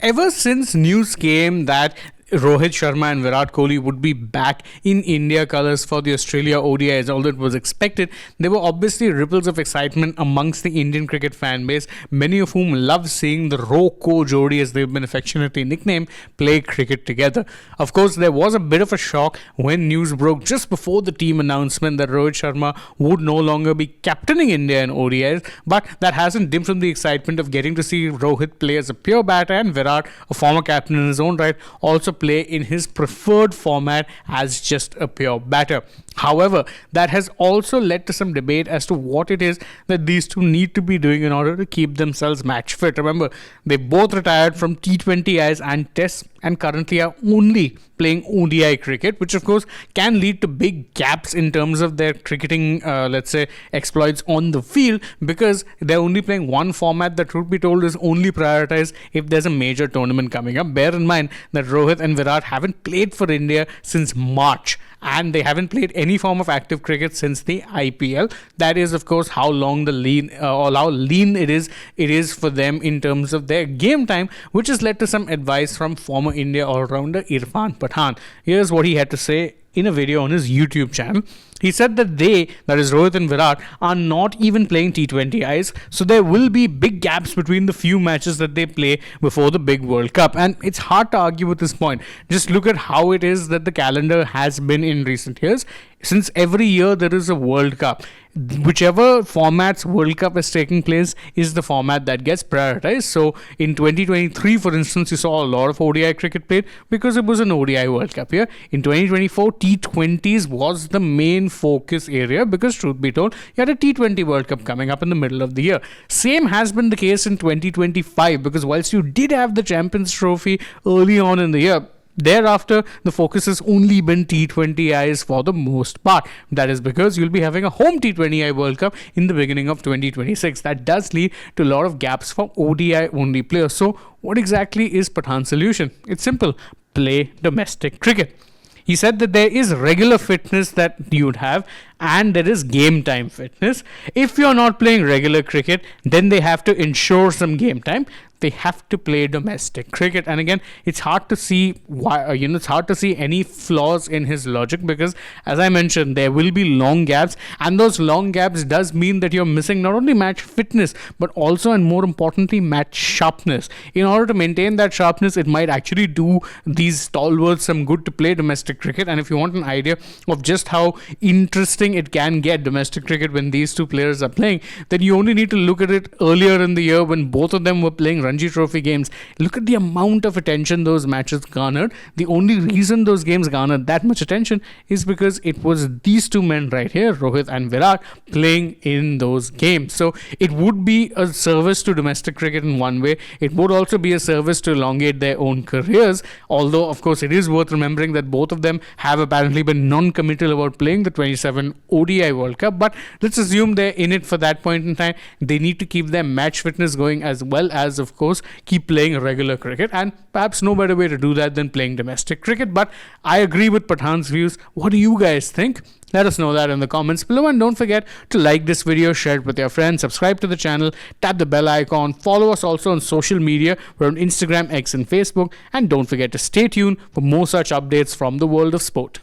Ever since news came that Rohit Sharma and Virat Kohli would be back in India colours for the Australia ODIs, although it was expected, there were obviously ripples of excitement amongst the Indian cricket fan base, many of whom love seeing the Ro-Co Jodi, as they've been affectionately nicknamed, play cricket together. Of course, there was a bit of a shock when news broke just before the team announcement that Rohit Sharma would no longer be captaining India in ODIs, but that hasn't dimmed from the excitement of getting to see Rohit play as a pure batter and Virat, a former captain in his own right, also play in his preferred format as just a pure batter. However, that has also led to some debate as to what it is that these two need to be doing in order to keep themselves match fit. Remember, they both retired from T20Is and Tests and currently are only playing ODI cricket, which of course can lead to big gaps in terms of their cricketing, exploits on the field, because they're only playing one format that, truth be told, is only prioritized if there's a major tournament coming up. Bear in mind that Rohit and Virat haven't played for India since March, and they haven't played any form of active cricket since the IPL. That is, of course, how long the how lean it is for them in terms of their game time, which has led to some advice from former India all-rounder Irfan Pathan. Here's what he had to say in a video on his YouTube channel. He said that that is Rohit and Virat, are not even playing T20Is, so there will be big gaps between the few matches that they play before the big World Cup. And it's hard to argue with this point. Just look at how it is that the calendar has been in recent years. Since every year there is a World Cup, whichever format's World Cup is taking place is the format that gets prioritized. So in 2023, for instance, you saw a lot of ODI cricket played because it was an ODI World Cup year. In 2024, T20s was the main focus area because, truth be told, you had a T20 World Cup coming up in the middle of the year. Same has been the case in 2025, because whilst you did have the Champions Trophy early on in the year, thereafter, the focus has only been T20Is for the most part. That is because you'll be having a home T20I World Cup in the beginning of 2026. That does lead to a lot of gaps for ODI only players. So, what exactly is Pathan's solution? It's simple: play domestic cricket. He said that there is regular fitness that you'd have and there is game time fitness. If you're not playing regular cricket, then they have to ensure some game time. They have to play domestic cricket. And again, it's hard to see why, it's hard to see any flaws in his logic, because as I mentioned, there will be long gaps, and those long gaps does mean that you're missing not only match fitness, but also, and more importantly, match sharpness. In order to maintain that sharpness, it might actually do these stalwarts some good to play domestic cricket. And if you want an idea of just how interesting it can get domestic cricket when these two players are playing, then you only need to look at it earlier in the year when both of them were playing Ranji Trophy games. Look at the amount of attention those matches garnered. The only reason those games garnered that much attention is because it was these two men right here, Rohit and Virat, playing in those games. So it would be a service to domestic cricket in one way. It would also be a service to elongate their own careers, although of course it is worth remembering that both of them have apparently been non-committal about playing the 27 ODI World Cup. But let's assume they're in it for that point in time. They need to keep their match fitness going, as well as, of course, keep playing regular cricket, and perhaps no better way to do that than playing domestic cricket. But I agree with Pathan's views. What do you guys think? Let us know that in the comments below, and don't forget to like this video, share it with your friends, subscribe to the channel, tap the bell icon, follow us also on social media. We're on Instagram, X and Facebook, and don't forget to stay tuned for more such updates from the world of sport.